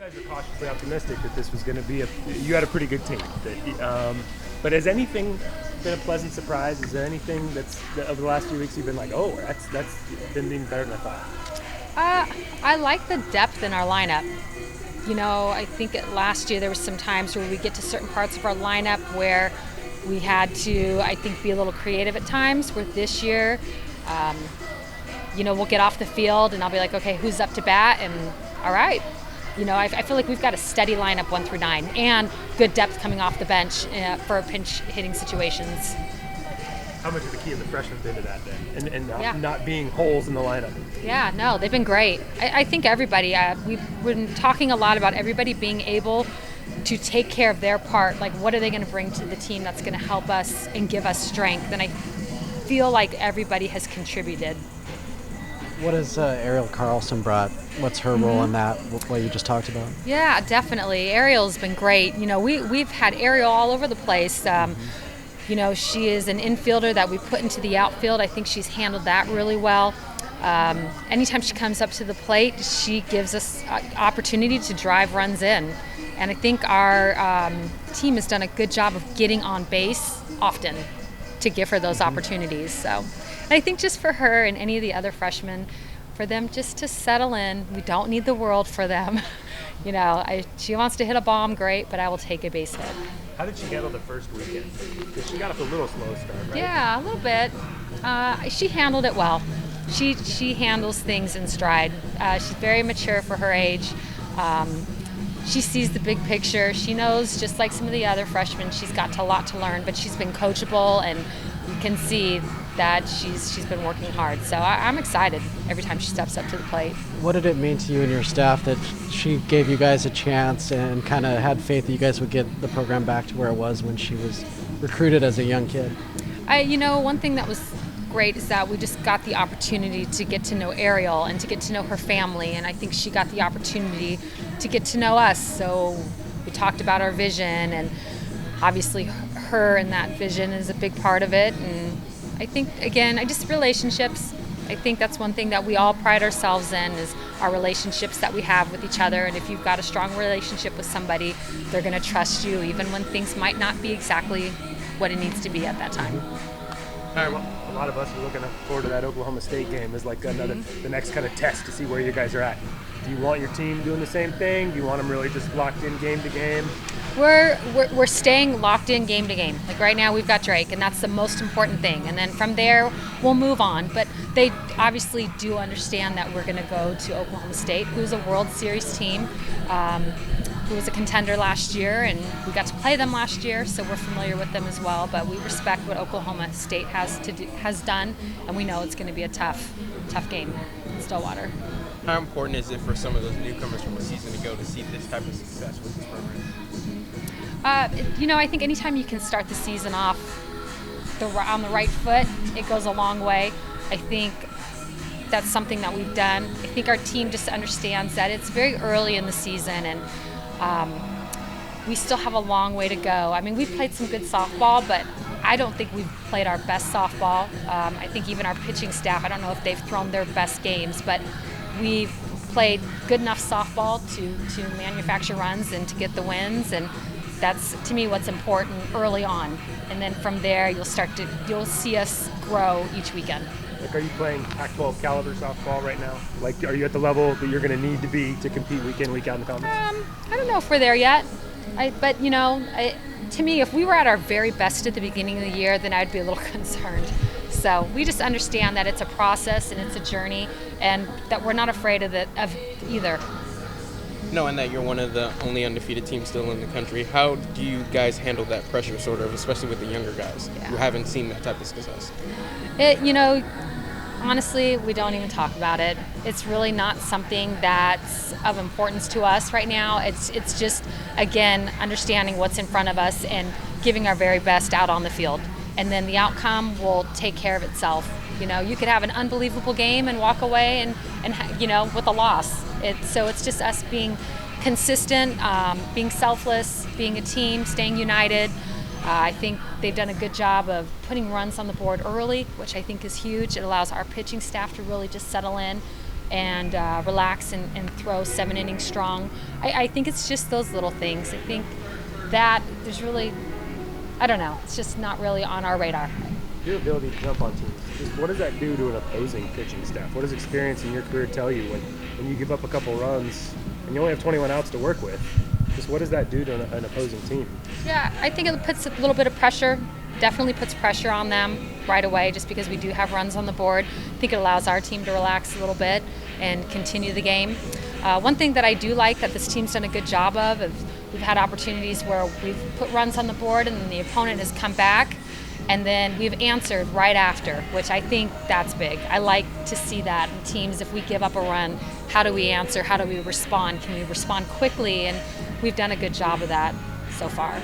guys are cautiously optimistic that this was going to be you had a pretty good team. But has anything been a pleasant surprise? Is there anything over the last few weeks you've been like, oh, that's been even better than I thought? I like the depth in our lineup. I think last year there was some times where we get to certain parts of our lineup where we had to, I think, be a little creative at times. Where this year, we'll get off the field and I'll be like, okay, who's up to bat? And all right. I feel like we've got a steady lineup 1 through 9 and good depth coming off the bench for pinch hitting situations. How much of the key of the freshmen been to that then? And not being holes in the lineup? Yeah, no, they've been great. I think everybody, we've been talking a lot about everybody being able to take care of their part. Like, what are they going to bring to the team that's going to help us and give us strength? And I feel like everybody has contributed. What has Ariel Carlson brought? What's her role in that, what you just talked about? Yeah, definitely. Ariel's been great. We've had Ariel all over the place. She is an infielder that we put into the outfield. I think she's handled that really well. Anytime she comes up to the plate, she gives us opportunity to drive runs in. And I think our team has done a good job of getting on base often to give her those opportunities. So, and I think just for her and any of the other freshmen, for them just to settle in. We don't need the world for them. She wants to hit a bomb, great, but I will take a base hit. How did she handle the first weekend? Because she got off a little slow start, right? Yeah, a little bit. She handled it well. She handles things in stride. She's very mature for her age. She sees the big picture. She knows, just like some of the other freshmen, she's got a lot to learn, but she's been coachable, and you can see that she's been working hard. So I'm excited every time she steps up to the plate. What did it mean to you and your staff that she gave you guys a chance and kind of had faith that you guys would get the program back to where it was when she was recruited as a young kid? One thing that was great is that we just got the opportunity to get to know Ariel and to get to know her family, and I think she got the opportunity to get to know us. So we talked about our vision, and obviously her and that vision is a big part of it. And I think, again, relationships. I think that's one thing that we all pride ourselves in, is our relationships that we have with each other. And if you've got a strong relationship with somebody, they're going to trust you even when things might not be exactly what it needs to be at that time. All right, well, a lot of us are looking forward to that Oklahoma State game as like the next kind of test to see where you guys are at. Do you want your team doing the same thing? Do you want them really just locked in game to game? We're staying locked in game to game. Like right now we've got Drake, and that's the most important thing. And then from there we'll move on. But they obviously do understand that we're going to go to Oklahoma State, who's a World Series team, who was a contender last year, and we got to play them last year, so we're familiar with them as well. But we respect what Oklahoma State has done, and we know it's going to be a tough game in Stillwater. How important is it for some of those newcomers from a season ago to see this type of success with this program? I think anytime you can start the season off on the right foot, it goes a long way. I think that's something that we've done. I think our team just understands that it's very early in the season, and we still have a long way to go. I mean, we've played some good softball, but I don't think we've played our best softball. I think even our pitching staff, I don't know if they've thrown their best games, but we've played good enough softball to manufacture runs and to get the wins, and that's, to me, what's important early on. And then from there, you'll see us grow each weekend. Like, are you playing Pac-12 caliber softball right now? Like, are you at the level that you're going to need to be to compete week in, week out in the conference? I don't know if we're there yet. To me, if we were at our very best at the beginning of the year, then I'd be a little concerned. So we just understand that it's a process and it's a journey, and that we're not afraid of either. Knowing that you're one of the only undefeated teams still in the country, how do you guys handle that pressure, sort of, especially with the younger guys who haven't seen that type of success? Honestly, we don't even talk about it. It's really not something that's of importance to us right now. It's just, again, understanding what's in front of us and giving our very best out on the field. And then the outcome will take care of itself. You could have an unbelievable game and walk away and with a loss. So it's just us being consistent, being selfless, being a team, staying united. I think they've done a good job of putting runs on the board early, which I think is huge. It allows our pitching staff to really just settle in and relax and throw 7 innings strong. I think it's just those little things. I think that there's really, I don't know, it's just not really on our radar. Your ability to jump on teams, just what does that do to an opposing pitching staff? What does experience in your career tell you when you give up a couple runs and you only have 21 outs to work with? Just what does that do to an opposing team? Yeah, I think it puts a little bit of pressure, definitely puts pressure on them right away just because we do have runs on the board. I think it allows our team to relax a little bit and continue the game. One thing that I do like that this team's done a good job of is we've had opportunities where we've put runs on the board and then the opponent has come back and then we've answered right after, which I think that's big. I like to see that in teams. If we give up a run, how do we answer? How do we respond? Can we respond quickly? And we've done a good job of that so far.